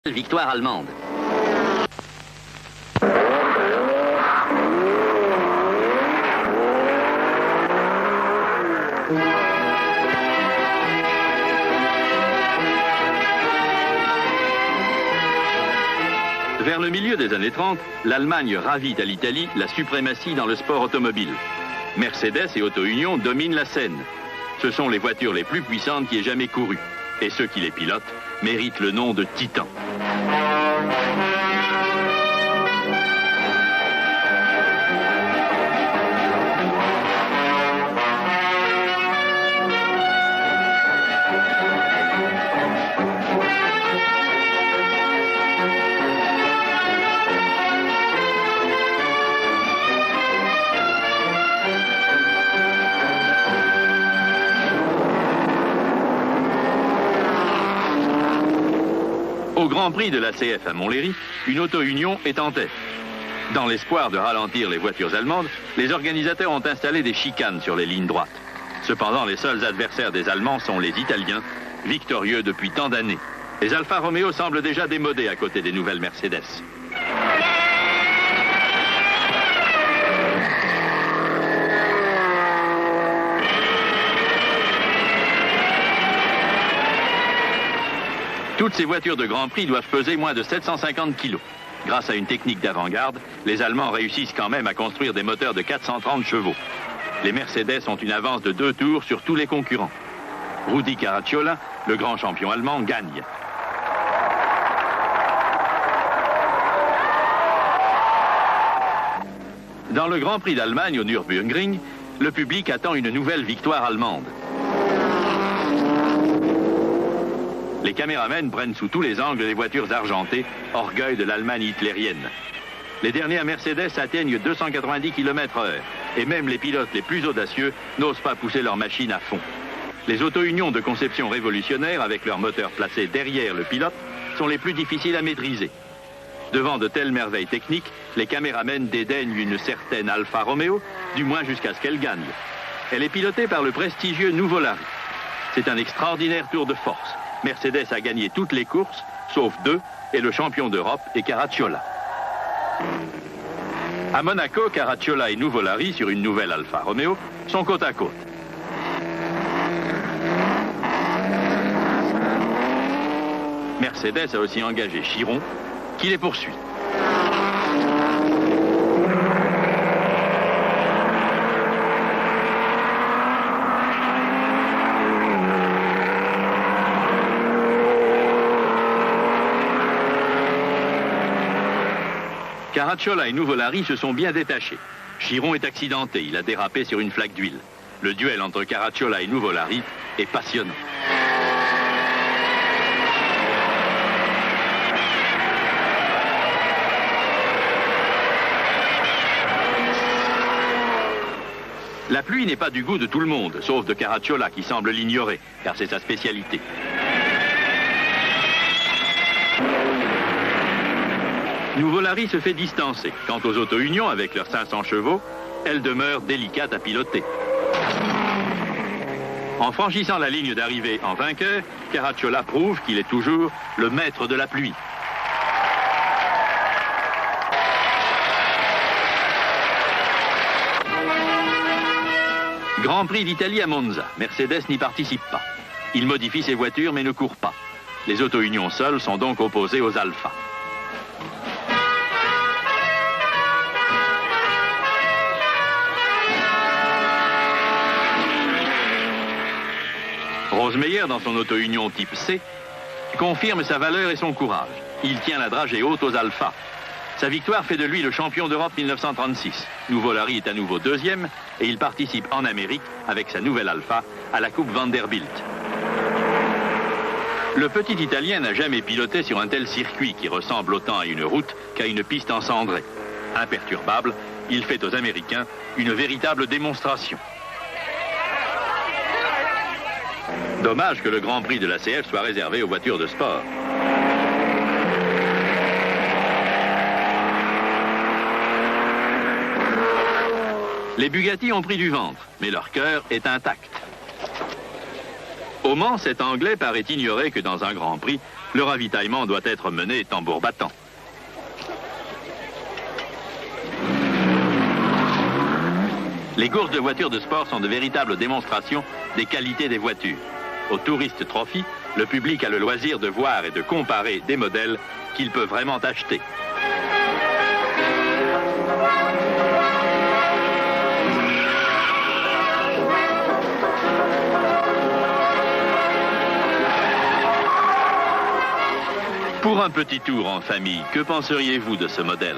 Victoire allemande. Vers le milieu des années 30, l'Allemagne ravit à l'Italie la suprématie dans le sport automobile. Mercedes et Auto Union dominent la scène. Ce sont les voitures les plus puissantes qui aient jamais couru. Et ceux qui les pilotent méritent le nom de titans. Au Grand Prix de l'ACF à Montlhéry, une Auto-Union est en tête. Dans l'espoir de ralentir les voitures allemandes, les organisateurs ont installé des chicanes sur les lignes droites. Cependant, les seuls adversaires des Allemands sont les Italiens, victorieux depuis tant d'années. Les Alfa Romeo semblent déjà démodés à côté des nouvelles Mercedes. Toutes ces voitures de Grand Prix doivent peser moins de 750 kg. Grâce à une technique d'avant-garde, les Allemands réussissent quand même à construire des moteurs de 430 chevaux. Les Mercedes ont une avance de 2 tours sur tous les concurrents. Rudi Caracciola, le grand champion allemand, gagne. Dans le Grand Prix d'Allemagne au Nürburgring, le public attend une nouvelle victoire allemande. Les caméramens prennent sous tous les angles les voitures argentées, orgueil de l'Allemagne hitlérienne. Les dernières Mercedes atteignent 290 km/h et même les pilotes les plus audacieux n'osent pas pousser leur machine à fond. Les auto-unions de conception révolutionnaire avec leurs moteurs placés derrière le pilote sont les plus difficiles à maîtriser. Devant de telles merveilles techniques, les caméramens dédaignent une certaine Alfa Romeo, du moins jusqu'à ce qu'elle gagne. Elle est pilotée par le prestigieux Nuvolari. C'est un extraordinaire tour de force. Mercedes a gagné toutes les courses, sauf 2, et le champion d'Europe est Caracciola. À Monaco, Caracciola et Nuvolari, sur une nouvelle Alfa Romeo, sont côte à côte. Mercedes a aussi engagé Chiron, qui les poursuit. Caracciola et Nuvolari se sont bien détachés. Chiron est accidenté, il a dérapé sur une flaque d'huile. Le duel entre Caracciola et Nuvolari est passionnant. La pluie n'est pas du goût de tout le monde, sauf de Caracciola qui semble l'ignorer, car c'est sa spécialité. Nuvolari se fait distancer. Quant aux auto-unions, avec leurs 500 chevaux, elles demeurent délicates à piloter. En franchissant la ligne d'arrivée en vainqueur, Caracciola prouve qu'il est toujours le maître de la pluie. Grand Prix d'Italie à Monza. Mercedes n'y participe pas. Il modifie ses voitures mais ne court pas. Les auto-unions seules sont donc opposées aux Alfa. Rosemeyer, dans son auto-union type C, confirme sa valeur et son courage. Il tient la dragée haute aux Alfa. Sa victoire fait de lui le champion d'Europe 1936. Nuvolari est à nouveau deuxième et il participe en Amérique, avec sa nouvelle Alfa, à la Coupe Vanderbilt. Le petit Italien n'a jamais piloté sur un tel circuit qui ressemble autant à une route qu'à une piste encendrée. Imperturbable, il fait aux Américains une véritable démonstration. Dommage que le Grand Prix de l'ACF soit réservé aux voitures de sport. Les Bugatti ont pris du ventre, mais leur cœur est intact. Au Mans, cet Anglais paraît ignorer que dans un Grand Prix, le ravitaillement doit être mené tambour battant. Les courses de voitures de sport sont de véritables démonstrations des qualités des voitures. Au Tourist Trophy, le public a le loisir de voir et de comparer des modèles qu'il peut vraiment acheter. Pour un petit tour en famille, que penseriez-vous de ce modèle?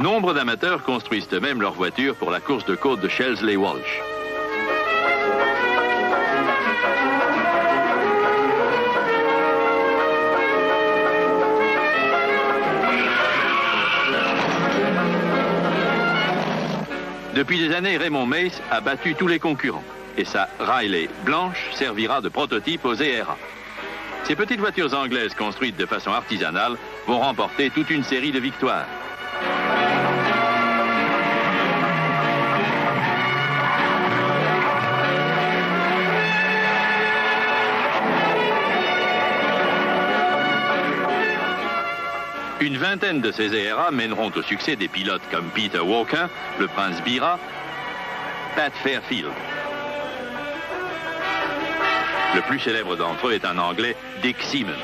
Nombre d'amateurs construisent eux-mêmes leur voiture pour la course de côte de Shelsley Walsh. Depuis des années, Raymond Mace a battu tous les concurrents. Et sa Riley blanche servira de prototype aux ERA. Ces petites voitures anglaises construites de façon artisanale vont remporter toute une série de victoires. Une vingtaine de ces ERA mèneront au succès des pilotes comme Peter Walker, le Prince Bira, Pat Fairfield. Le plus célèbre d'entre eux est un Anglais, Dick Seaman.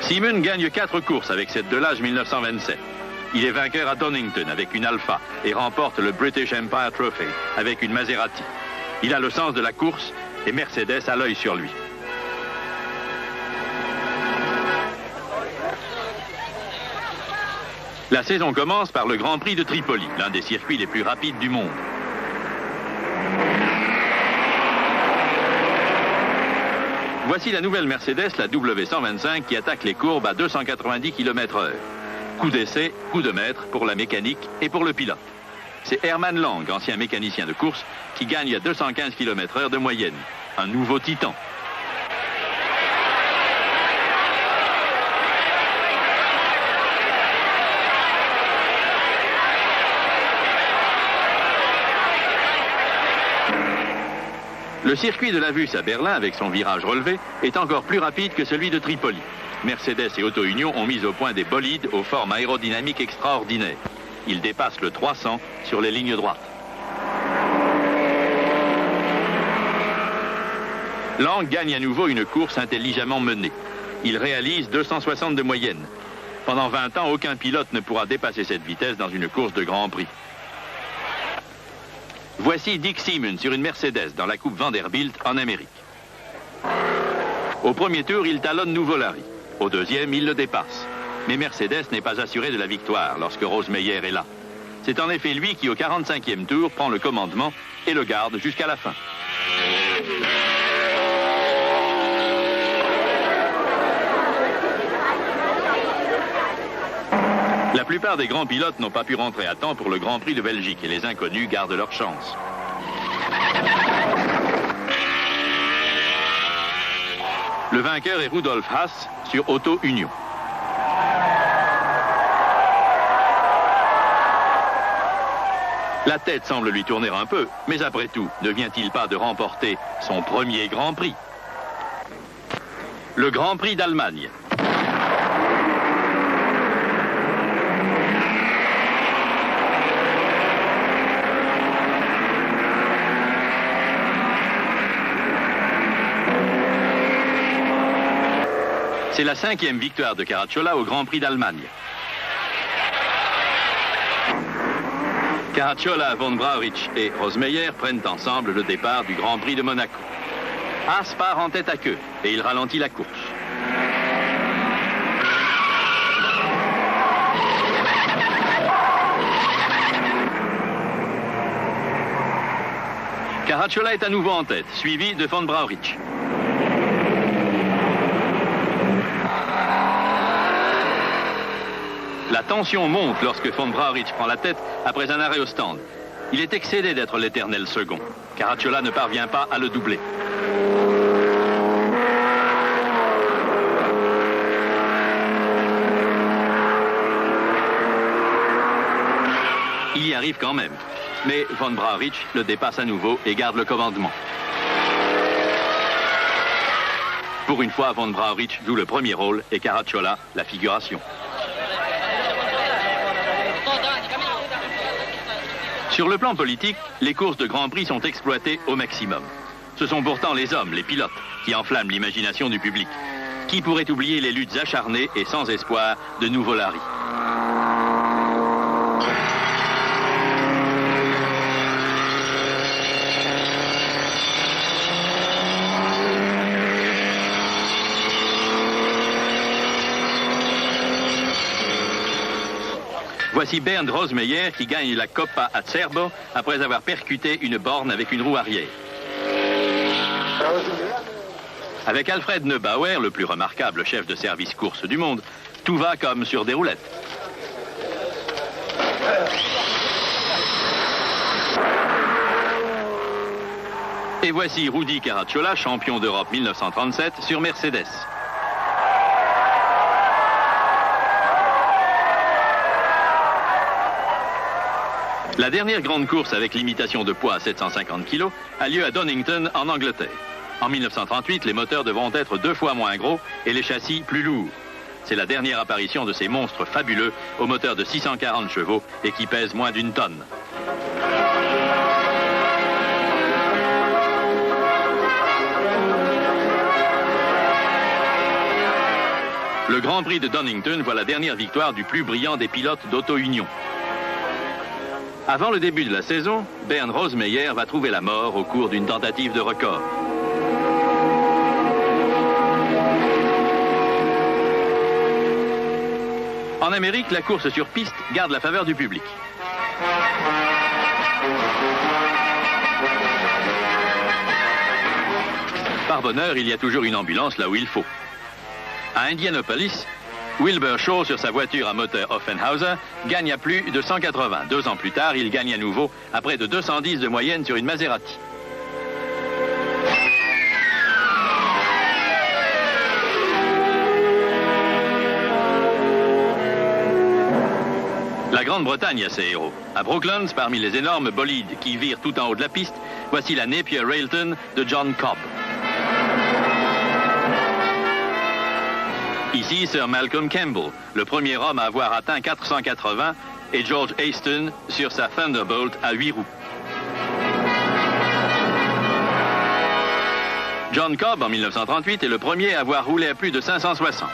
Seaman gagne 4 courses avec cette Delage 1927. Il est vainqueur à Donington avec une Alfa et remporte le British Empire Trophy avec une Maserati. Il a le sens de la course et Mercedes a l'œil sur lui. La saison commence par le Grand Prix de Tripoli, l'un des circuits les plus rapides du monde. Voici la nouvelle Mercedes, la W125, qui attaque les courbes à 290 km/h. Coup d'essai, coup de maître pour la mécanique et pour le pilote. C'est Hermann Lang, ancien mécanicien de course, qui gagne à 215 km/h de moyenne. Un nouveau titan. Le circuit de la Vus à Berlin, avec son virage relevé, est encore plus rapide que celui de Tripoli. Mercedes et Auto Union ont mis au point des bolides aux formes aérodynamiques extraordinaires. Ils dépassent le 300 sur les lignes droites. Lang gagne à nouveau une course intelligemment menée. Il réalise 260 de moyenne. Pendant 20 ans, aucun pilote ne pourra dépasser cette vitesse dans une course de Grand Prix. Voici Dick Seaman sur une Mercedes dans la Coupe Vanderbilt en Amérique. Au premier tour, il talonne Nuvolari. Au deuxième, il le dépasse. Mais Mercedes n'est pas assuré de la victoire lorsque Rose Meyer est là. C'est en effet lui qui, au 45e tour, prend le commandement et le garde jusqu'à la fin. La plupart des grands pilotes n'ont pas pu rentrer à temps pour le Grand Prix de Belgique et les inconnus gardent leur chance. Le vainqueur est Rudolf Haas sur Auto Union. La tête semble lui tourner un peu, mais après tout, ne vient-il pas de remporter son premier Grand Prix? Le Grand Prix d'Allemagne. C'est la 5e victoire de Caracciola au Grand Prix d'Allemagne. Caracciola, Von Brauerich et Rosmeyer prennent ensemble le départ du Grand Prix de Monaco. Haas part en tête à queue et il ralentit la course. Caracciola est à nouveau en tête, suivi de Von Brauerich. La tension monte lorsque Von Brauerich prend la tête après un arrêt au stand. Il est excédé d'être l'éternel second. Caracciola ne parvient pas à le doubler. Il y arrive quand même. Mais von Brauwich le dépasse à nouveau et garde le commandement. Pour une fois, von Brauwich joue le premier rôle et Caracciola la figuration. Sur le plan politique, les courses de Grand Prix sont exploitées au maximum. Ce sont pourtant les hommes, les pilotes, qui enflamment l'imagination du public. Qui pourrait oublier les luttes acharnées et sans espoir de nouveaux Larry? Voici Bernd Rosemeyer qui gagne la Coppa Acerbo après avoir percuté une borne avec une roue arrière. Avec Alfred Neubauer, le plus remarquable chef de service course du monde, tout va comme sur des roulettes. Et voici Rudi Caracciola, champion d'Europe 1937 sur Mercedes. La dernière grande course avec limitation de poids à 750 kg a lieu à Donington, en Angleterre. En 1938, les moteurs devront être 2 fois moins gros et les châssis plus lourds. C'est la dernière apparition de ces monstres fabuleux au moteur de 640 chevaux et qui pèsent moins d'1 tonne. Le Grand Prix de Donington voit la dernière victoire du plus brillant des pilotes d'Auto-Union. Avant le début de la saison, Bernd Rosemeyer va trouver la mort au cours d'une tentative de record. En Amérique, la course sur piste garde la faveur du public. Par bonheur, il y a toujours une ambulance là où il faut. À Indianapolis, Wilbur Shaw, sur sa voiture à moteur Offenhauser, gagne à plus de 180. 2 ans plus tard, il gagne à nouveau à près de 210 de moyenne sur une Maserati. La Grande-Bretagne a ses héros. À Brooklands, parmi les énormes bolides qui virent tout en haut de la piste, voici la Napier Railton de John Cobb. Ici, Sir Malcolm Campbell, le premier homme à avoir atteint 480, et George Hayston sur sa Thunderbolt à 8 roues. John Cobb, en 1938, est le premier à avoir roulé à plus de 560.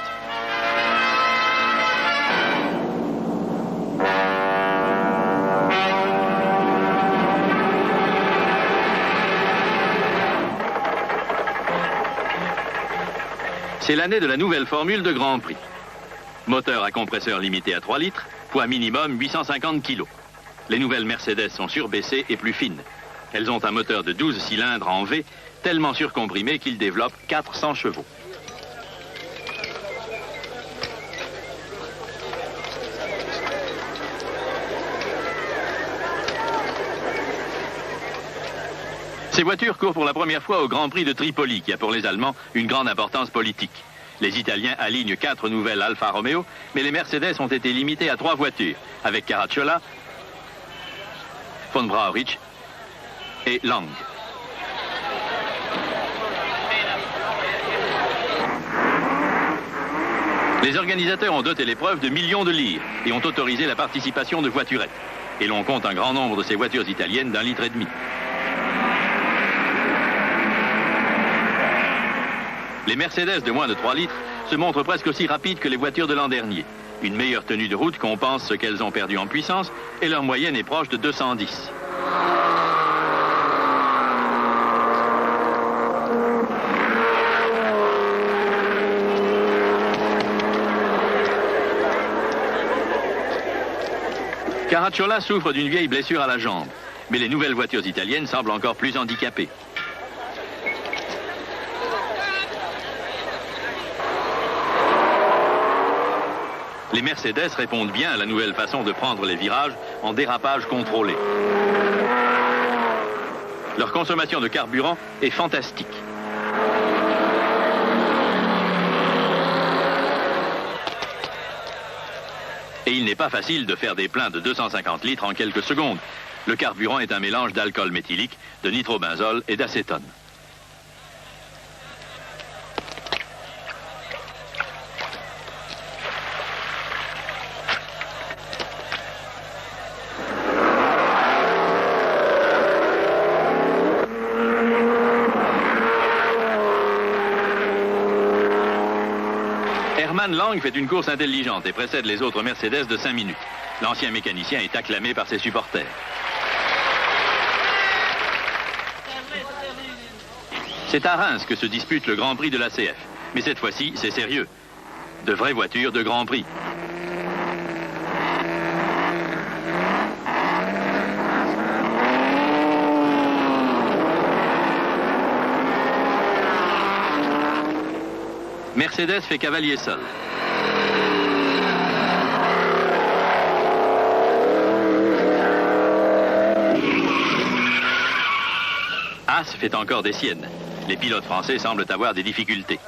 C'est l'année de la nouvelle formule de Grand Prix. Moteur à compresseur limité à 3 litres, poids minimum 850 kg. Les nouvelles Mercedes sont surbaissées et plus fines. Elles ont un moteur de 12 cylindres en V, tellement surcomprimé qu'il développe 400 chevaux. Ces voitures courent pour la première fois au Grand Prix de Tripoli, qui a pour les Allemands une grande importance politique. Les Italiens alignent 4 nouvelles Alfa Romeo, mais les Mercedes ont été limitées à 3 voitures, avec Caracciola, von Brauwich et Lang. Les organisateurs ont doté l'épreuve de millions de livres et ont autorisé la participation de voiturettes. Et l'on compte un grand nombre de ces voitures italiennes d'1,5 litre. Les Mercedes de moins de 3 litres se montrent presque aussi rapides que les voitures de l'an dernier. Une meilleure tenue de route compense ce qu'elles ont perdu en puissance et leur moyenne est proche de 210. Caracciola souffre d'une vieille blessure à la jambe, mais les nouvelles voitures italiennes semblent encore plus handicapées. Les Mercedes répondent bien à la nouvelle façon de prendre les virages en dérapage contrôlé. Leur consommation de carburant est fantastique. Et il n'est pas facile de faire des pleins de 250 litres en quelques secondes. Le carburant est un mélange d'alcool méthylique, de nitrobenzol et d'acétone. Hermann Lang fait une course intelligente et précède les autres Mercedes de 5 minutes. L'ancien mécanicien est acclamé par ses supporters. C'est à Reims que se dispute le Grand Prix de l'ACF. Mais cette fois-ci, c'est sérieux. De vraies voitures de Grand Prix. Mercedes fait cavalier seul. Haas fait encore des siennes. Les pilotes français semblent avoir des difficultés.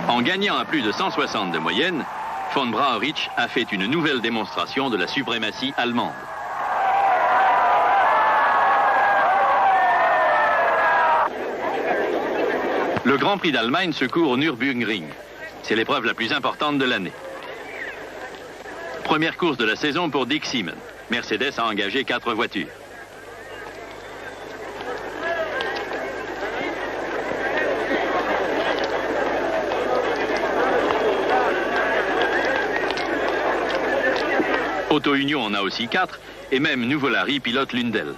En gagnant à plus de 160 de moyenne, von Brauerich a fait une nouvelle démonstration de la suprématie allemande. Le Grand Prix d'Allemagne se court au Nürburgring. C'est l'épreuve la plus importante de l'année. Première course de la saison pour Dick Seaman. Mercedes a engagé 4 voitures. Auto Union en a aussi 4, et même Nuvolari pilote l'une d'elles.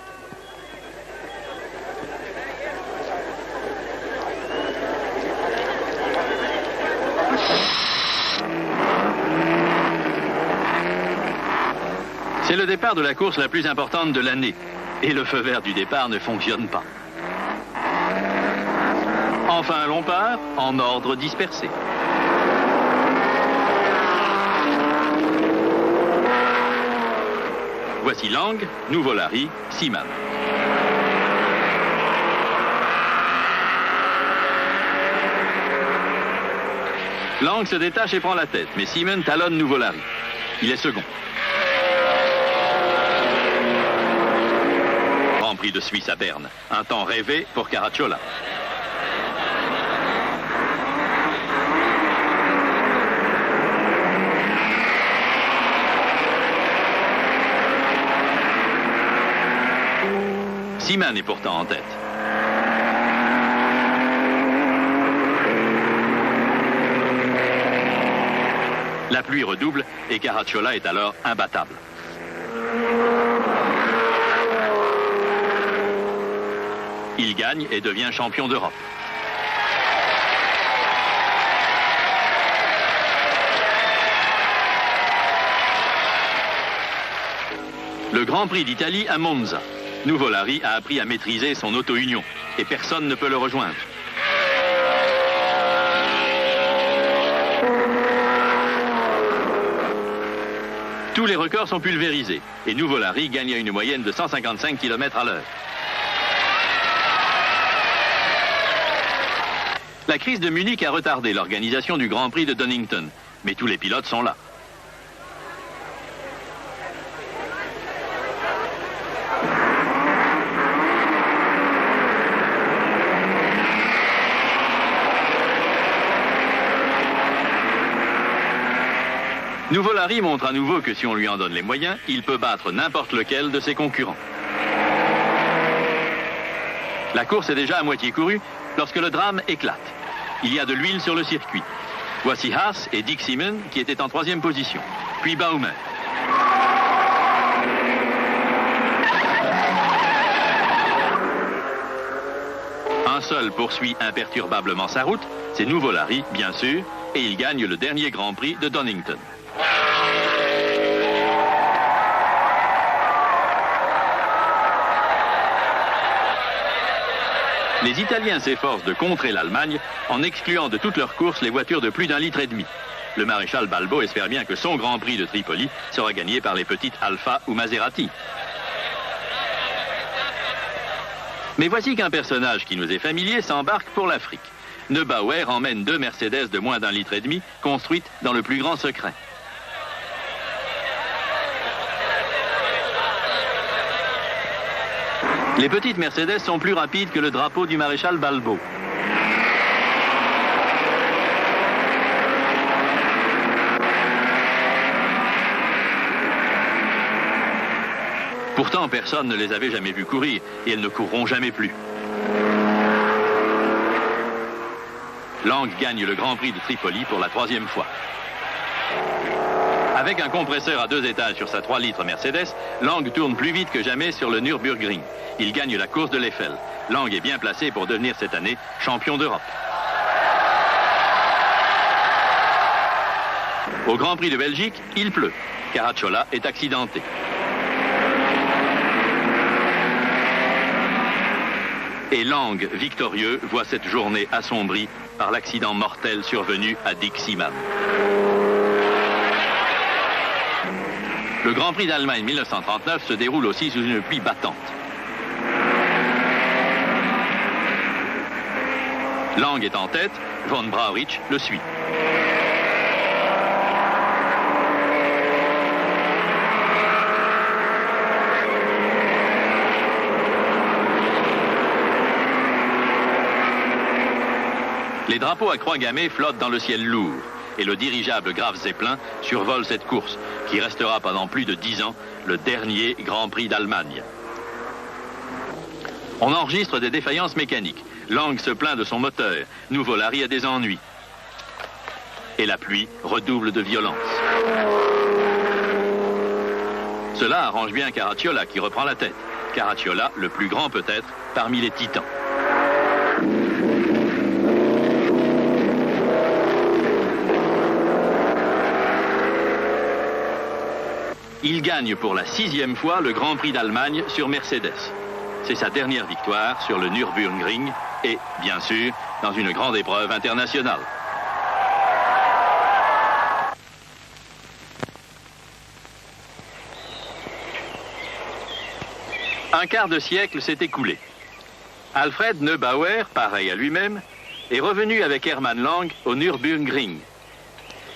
C'est le départ de la course la plus importante de l'année, et le feu vert du départ ne fonctionne pas. Enfin, l'on part en ordre dispersé. Voici Lang, Nuvolari, Seaman. Lang se détache et prend la tête, mais Seaman talonne Nuvolari. Il est second. Grand Prix de Suisse à Berne. Un temps rêvé pour Caracciola. Seaman est pourtant en tête. La pluie redouble et Caracciola est alors imbattable. Il gagne et devient champion d'Europe. Le Grand Prix d'Italie à Monza. Nuvolari a appris à maîtriser son auto-union et personne ne peut le rejoindre. Tous les records sont pulvérisés et Nuvolari gagne à une moyenne de 155 km à l'heure. La crise de Munich a retardé l'organisation du Grand Prix de Donington, mais tous les pilotes sont là. Nuvolari montre à nouveau que si on lui en donne les moyens, il peut battre n'importe lequel de ses concurrents. La course est déjà à moitié courue lorsque le drame éclate. Il y a de l'huile sur le circuit. Voici Haas et Dick Seaman qui étaient en 3e position. Puis Baumer. Un seul poursuit imperturbablement sa route, c'est Nuvolari, bien sûr, et il gagne le dernier Grand Prix de Donington. Les Italiens s'efforcent de contrer l'Allemagne en excluant de toutes leurs courses les voitures de plus d'1,5 litre. Le maréchal Balbo espère bien que son Grand Prix de Tripoli sera gagné par les petites Alfa ou Maserati. Mais voici qu'un personnage qui nous est familier s'embarque pour l'Afrique. Neubauer emmène 2 Mercedes de moins d'1,5 litre, construites dans le plus grand secret. Les petites Mercedes sont plus rapides que le drapeau du maréchal Balbo. Pourtant, personne ne les avait jamais vues courir et elles ne courront jamais plus. Lang gagne le Grand Prix de Tripoli pour la 3e fois. Avec un compresseur à 2 étages sur sa 3 litres Mercedes, Lang tourne plus vite que jamais sur le Nürburgring. Il gagne la course de l'Eiffel. Lang est bien placé pour devenir cette année champion d'Europe. Au Grand Prix de Belgique, il pleut. Caracciola est accidenté. Et Lang, victorieux, voit cette journée assombrie par l'accident mortel survenu à Dixieman. Le Grand Prix d'Allemagne 1939 se déroule aussi sous une pluie battante. Lang est en tête, von Brauwich le suit. Les drapeaux à croix gammée flottent dans le ciel lourd et le dirigeable Graf Zeppelin survole cette course qui restera pendant plus de 10 ans le dernier Grand Prix d'Allemagne. On enregistre des défaillances mécaniques. Lang se plaint de son moteur. Nouveau Larry a des ennuis. Et la pluie redouble de violence. Cela arrange bien Caracciola qui reprend la tête. Caracciola, le plus grand peut-être parmi les titans. Il gagne pour la 6e fois le Grand Prix d'Allemagne sur Mercedes. C'est sa dernière victoire sur le Nürburgring et, bien sûr, dans une grande épreuve internationale. Un quart de siècle s'est écoulé. Alfred Neubauer, pareil à lui-même, est revenu avec Hermann Lang au Nürburgring.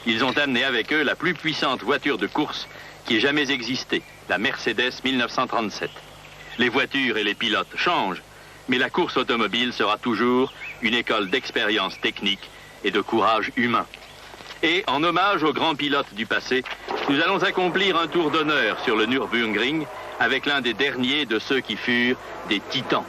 Ils ont amené avec eux la plus puissante voiture de course qui ait jamais existé, la Mercedes 1937. Les voitures et les pilotes changent, mais la course automobile sera toujours une école d'expérience technique et de courage humain. Et en hommage aux grands pilotes du passé, nous allons accomplir un tour d'honneur sur le Nürburgring avec l'un des derniers de ceux qui furent des titans.